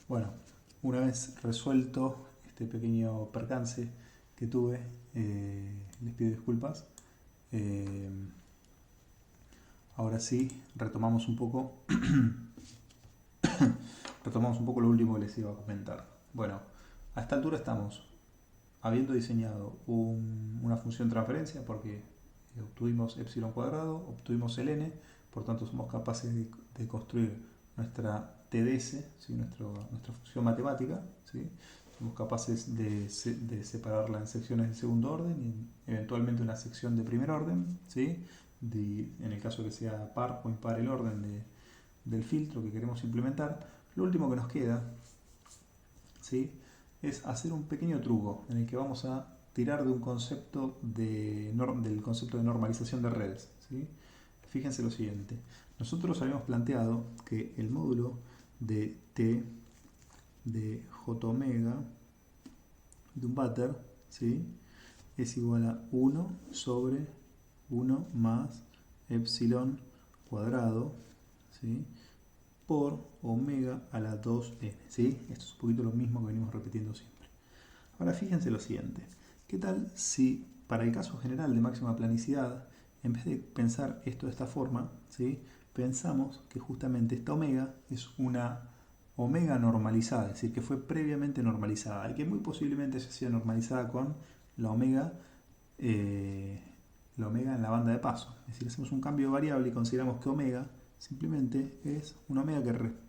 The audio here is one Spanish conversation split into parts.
Bueno, una vez resuelto este pequeño percance que tuve, les pido disculpas. Eh, Ahora sí, retomamos un poco lo último que les iba a comentar. Bueno, a esta altura estamos habiendo diseñado una función de transferencia porque obtuvimos epsilon cuadrado, obtuvimos el n, por tanto somos capaces de construir nuestra TDS, ¿sí? Nuestra función matemática, ¿sí? Somos capaces de separarla en secciones de segundo orden y eventualmente una sección de primer orden, ¿sí? En el caso que sea par o impar el orden del filtro que queremos implementar. Lo último que nos queda, ¿sí? Es hacer un pequeño truco en el que vamos a tirar de un concepto del concepto de normalización de redes, ¿sí? Fíjense lo siguiente. Nosotros habíamos planteado que el módulo de T de J omega de un váter, ¿sí? Es igual a 1 sobre 1 más epsilon cuadrado, ¿sí? Por omega a la 2n, ¿sí? Esto es un poquito lo mismo que venimos repitiendo siempre. Ahora fíjense lo siguiente. ¿Qué tal si para el caso general de máxima planicidad, en vez de pensar esto de esta forma, ¿sí? Pensamos que justamente esta omega es una omega normalizada, es decir, que fue previamente normalizada y que muy posiblemente haya sido normalizada con la omega, eh, la omega en la banda de paso. Es decir, hacemos un cambio de variable y consideramos que omega simplemente es una omega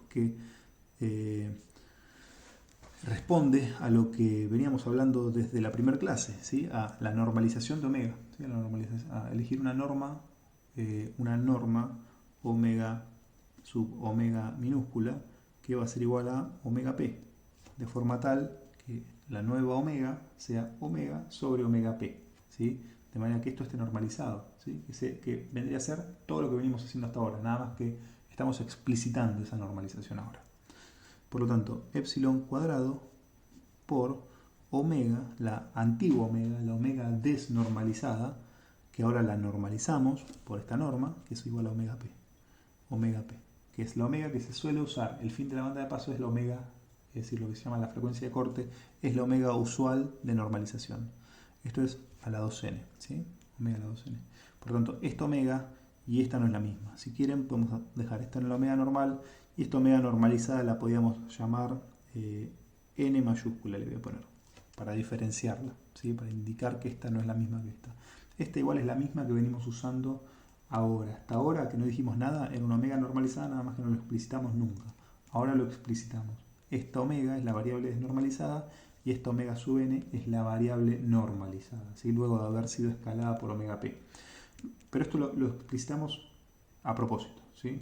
que eh, responde a lo que veníamos hablando desde la primera clase, ¿sí? A la normalización de omega, ¿sí? A elegir una norma omega sub omega minúscula que va a ser igual a omega p, de forma tal que la nueva omega sea omega sobre omega p, ¿sí? De manera que esto esté normalizado, ¿sí? Que vendría a ser todo lo que venimos haciendo hasta ahora, nada más que estamos explicitando esa normalización ahora. Por lo tanto, epsilon cuadrado por omega, la antigua omega, la omega desnormalizada, que ahora la normalizamos por esta norma, que es igual a omega p, que es la omega que se suele usar. El fin de la banda de paso es la omega, es decir, lo que se llama la frecuencia de corte, es la omega usual de normalización. Esto es a la 2n, ¿sí? Omega a la 2n. Por lo tanto, esta omega y esta no es la misma. Si quieren, podemos dejar esta en la omega normal y esta omega normalizada la podríamos llamar n mayúscula, le voy a poner, para diferenciarla, ¿sí? Para indicar que esta no es la misma que esta. Esta igual es la misma que venimos usando ahora. Hasta ahora que no dijimos nada, era una omega normalizada, nada más que no lo explicitamos nunca. Ahora lo explicitamos. Esta omega es la variable desnormalizada y esta omega sub n es la variable normalizada, ¿sí? Luego de haber sido escalada por omega p. Pero esto lo explicitamos a propósito, ¿sí?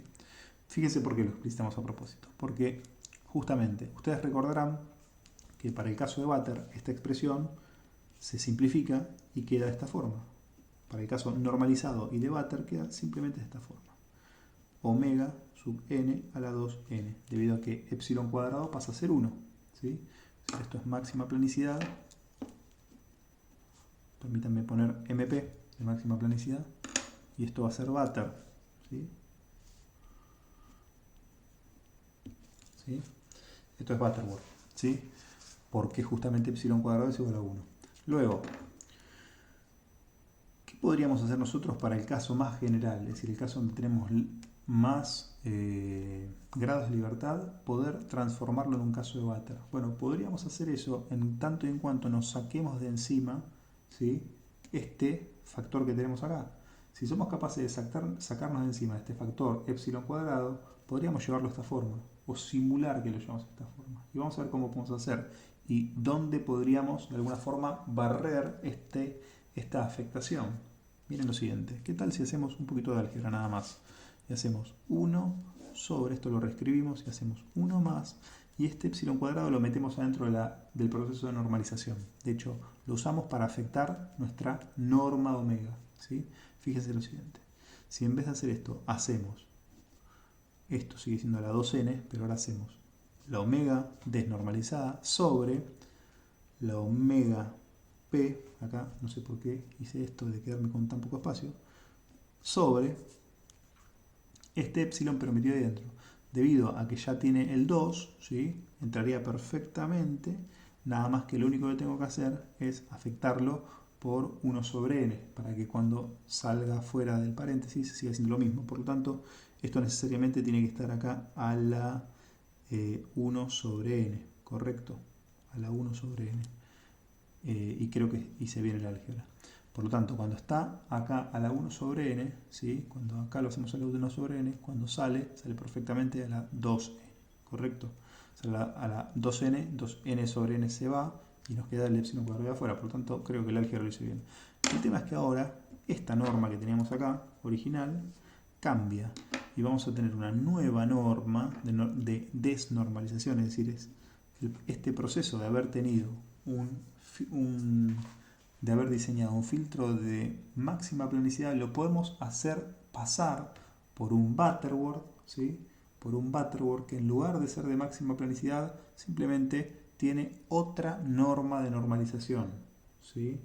Fíjense por qué lo explicitamos a propósito. Porque justamente ustedes recordarán que para el caso de Vater esta expresión se simplifica y queda de esta forma. Para el caso normalizado y de Vater queda simplemente de esta forma. Omega sub n a la 2n, debido a que epsilon cuadrado pasa a ser 1. ¿Sí? Esto es máxima planicidad. Permítanme poner MP de máxima planicidad. Y esto va a ser Vater. ¿Sí? ¿Sí? Esto es Butterworth. ¿Sí? Porque justamente epsilon cuadrado es igual a 1. Luego, ¿qué podríamos hacer nosotros para el caso más general? Es decir, el caso donde tenemos más grados de libertad, poder transformarlo en un caso de Vater. Bueno, podríamos hacer eso en tanto y en cuanto nos saquemos de encima, ¿sí? Este factor que tenemos acá. Si somos capaces de sacarnos de encima este factor epsilon cuadrado, podríamos llevarlo a esta forma, o simular que lo llevamos a esta forma. Y vamos a ver cómo podemos hacer y dónde podríamos de alguna forma barrer esta afectación. Miren lo siguiente, ¿qué tal si hacemos un poquito de álgebra nada más? Y hacemos 1 sobre, esto lo reescribimos y hacemos 1 más, y este epsilon cuadrado lo metemos adentro del proceso de normalización. De hecho, lo usamos para afectar nuestra norma de omega, ¿sí? Fíjense lo siguiente, si en vez de hacer esto, hacemos, esto sigue siendo la 2n, pero ahora hacemos la omega desnormalizada sobre la omega p, acá no sé por qué hice esto de quedarme con tan poco espacio, sobre este epsilon pero metido ahí dentro. debido a que ya tiene el 2, ¿sí? Entraría perfectamente, nada más que lo único que tengo que hacer es afectarlo por 1 sobre n, para que cuando salga fuera del paréntesis siga siendo lo mismo. Por lo tanto, esto necesariamente tiene que estar acá a la 1 sobre n, ¿correcto? A la 1 sobre n. Y creo que hice bien el álgebra. Por lo tanto, cuando está acá a la 1 sobre n, ¿sí? Cuando acá lo hacemos a la 1 sobre n, cuando sale perfectamente a la 2n, ¿correcto? Sale a la 2n, 2n sobre n se va y nos queda el epsilon cuadrado de afuera. Por lo tanto, creo que el álgebra lo hice bien. El tema es que ahora, esta norma que teníamos acá, original, cambia. Y vamos a tener una nueva norma de desnormalización, es decir, este proceso de haber tenido de haber diseñado un filtro de máxima planicidad, lo podemos hacer pasar por un Butterworth, ¿sí? Por un Butterworth que en lugar de ser de máxima planicidad, simplemente tiene otra norma de normalización, ¿sí?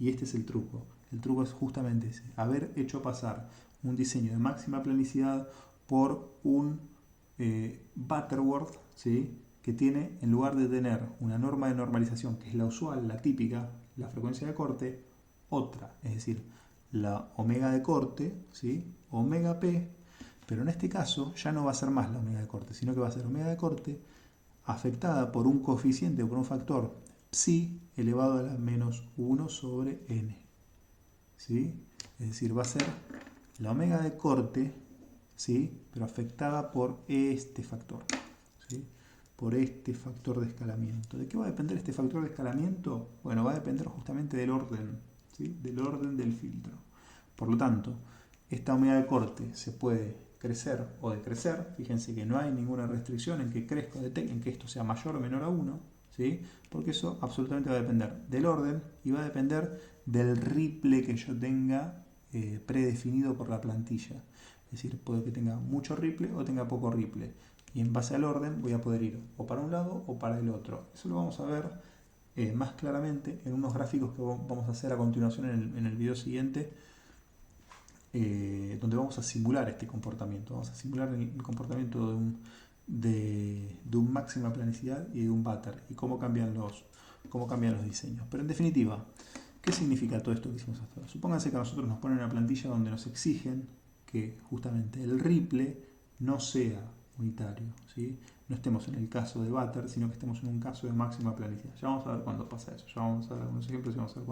Y este es el truco. El truco es justamente ese, haber hecho pasar un diseño de máxima planicidad por un Butterworth, ¿sí? Que tiene, en lugar de tener una norma de normalización, que es la usual, la típica, la frecuencia de corte, otra, es decir, la omega de corte, ¿sí? Omega p, pero en este caso ya no va a ser más la omega de corte, sino que va a ser omega de corte afectada por un coeficiente o por un factor psi elevado a la menos 1 sobre n, ¿sí? Es decir, va a ser la omega de corte, ¿sí? Pero afectada por este factor, ¿sí? Por este factor de escalamiento. ¿De qué va a depender este factor de escalamiento? Bueno, va a depender justamente del orden, ¿sí? Del orden del filtro. Por lo tanto, esta omega de corte se puede crecer o decrecer. Fíjense que no hay ninguna restricción en que crezca o en que esto sea mayor o menor a 1, ¿sí? Porque eso absolutamente va a depender del orden y va a depender del ripple que yo tenga predefinido por la plantilla. Es decir, puede que tenga mucho ripple o tenga poco ripple. Y en base al orden voy a poder ir o para un lado o para el otro. Eso lo vamos a ver más claramente en unos gráficos que vamos a hacer a continuación en el video siguiente, donde vamos a simular este comportamiento. Vamos a simular el comportamiento de un máxima planicidad y de un Butter y cómo cambian los diseños. Pero en definitiva, ¿qué significa todo esto que hicimos hasta ahora? Supónganse que a nosotros nos ponen una plantilla donde nos exigen que justamente el ripple no sea unitario, ¿sí? No estemos en el caso de Butter, sino que estemos en un caso de máxima planicidad. Ya vamos a ver cuándo pasa eso, ya vamos a ver algunos ejemplos y vamos a ver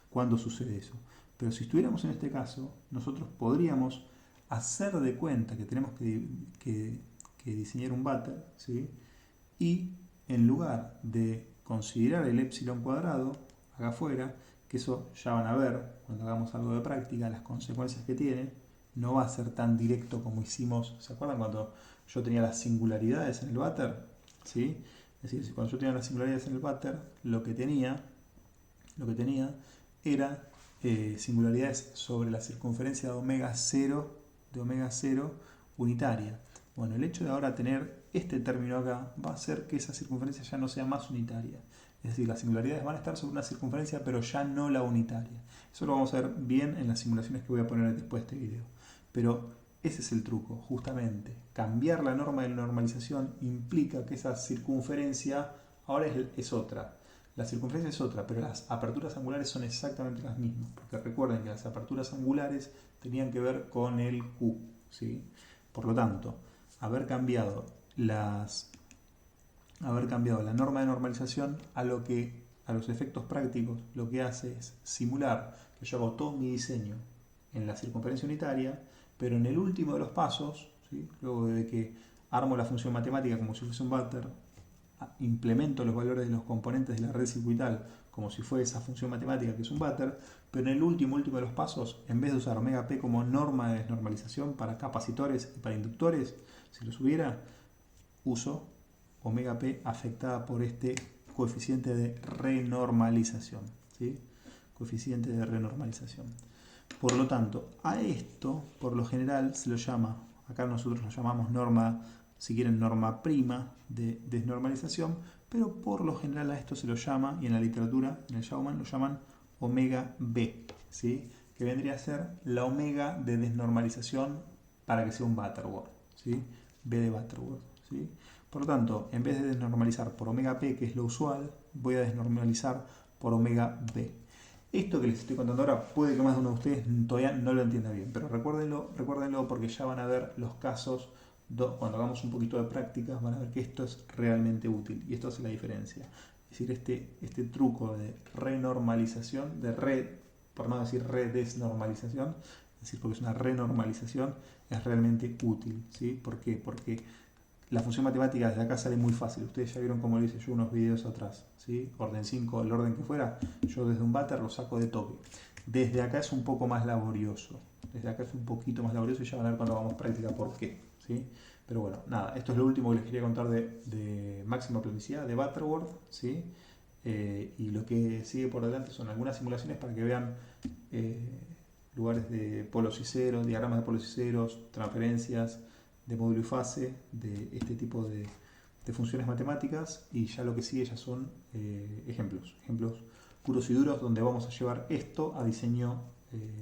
cuándo sucede eso. Pero si estuviéramos en este caso, nosotros podríamos hacer de cuenta que tenemos que diseñar un Butter, ¿sí? Y en lugar de considerar el epsilon cuadrado acá afuera, que eso ya van a ver cuando hagamos algo de práctica, las consecuencias que tiene, no va a ser tan directo como hicimos. ¿Se acuerdan cuando yo tenía las singularidades en el Butter? ¿Sí? Es decir, cuando yo tenía las singularidades en el Butter, lo que tenía era singularidades sobre la circunferencia de omega 0 unitaria. Bueno, el hecho de ahora tener este término acá va a hacer que esa circunferencia ya no sea más unitaria. Es decir, las singularidades van a estar sobre una circunferencia, pero ya no la unitaria. Eso lo vamos a ver bien en las simulaciones que voy a poner después de este video. Pero ese es el truco, justamente. Cambiar la norma de normalización implica que esa circunferencia ahora es otra. La circunferencia es otra, pero las aperturas angulares son exactamente las mismas. Porque recuerden que las aperturas angulares tenían que ver con el Q, ¿sí? Por lo tanto, haber cambiado la norma de normalización a los efectos prácticos lo que hace es simular que yo hago todo mi diseño en la circunferencia unitaria, pero en el último de los pasos, ¿sí? Luego de que armo la función matemática como si fuese un Butter, implemento los valores de los componentes de la red circuital como si fuese esa función matemática que es un Butter, pero en el último de los pasos, en vez de usar omega p como norma de desnormalización para capacitores y para inductores, si los hubiera, uso omega p afectada por este coeficiente de renormalización, ¿sí? Coeficiente de renormalización. Por lo tanto, a esto, por lo general, se lo llama, acá nosotros lo llamamos norma, si quieren, norma prima de desnormalización, pero por lo general a esto se lo llama, y en la literatura, en el Schaumann, lo llaman omega b, ¿sí? Que vendría a ser la omega de desnormalización para que sea un Butterworth, ¿sí? B de Butterworth, ¿sí? Por lo tanto, en vez de desnormalizar por omega P, que es lo usual, voy a desnormalizar por omega B. Esto que les estoy contando ahora puede que más de uno de ustedes todavía no lo entienda bien, pero recuérdenlo porque ya van a ver los casos, cuando hagamos un poquito de prácticas, van a ver que esto es realmente útil y esto hace la diferencia. Es decir, este truco de renormalización, por no decir redesnormalización, es decir, porque es una renormalización, es realmente útil, ¿sí? ¿Por qué? Porque la función matemática desde acá sale muy fácil. Ustedes ya vieron cómo lo hice yo unos videos atrás, ¿sí? Orden 5, el orden que fuera, yo desde un váter lo saco de toque. Desde acá es un poco más laborioso. Desde acá es un poquito más laborioso y ya van a ver cuando hagamos práctica por qué, ¿sí? Pero bueno, nada, esto es lo último que les quería contar de máxima planicidad, de Butterworth, ¿sí? Y lo que sigue por delante son algunas simulaciones para que vean lugares de polos y ceros, diagramas de polos y ceros, transferencias de módulo y fase, de este tipo de funciones matemáticas, y ya lo que sigue ya son ejemplos puros y duros donde vamos a llevar esto a diseño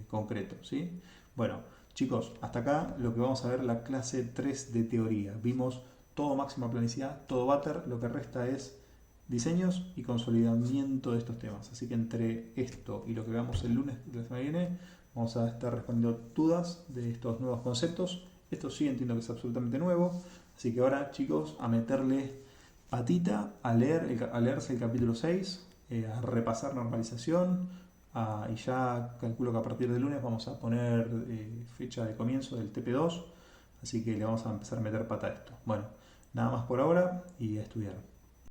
concreto, ¿sí? Bueno, chicos, hasta acá lo que vamos a ver la clase 3 de teoría. Vimos todo máxima planicidad, todo Butter, lo que resta es diseños y consolidamiento de estos temas. Así que entre esto y lo que veamos el lunes de la semana que viene, vamos a estar respondiendo dudas de estos nuevos conceptos. Esto sí entiendo que es absolutamente nuevo, así que ahora, chicos, a meterle patita, a leerse el capítulo 6, a repasar normalización, y ya calculo que a partir del lunes vamos a poner fecha de comienzo del TP2, así que le vamos a empezar a meter pata a esto. Bueno, nada más por ahora y a estudiar.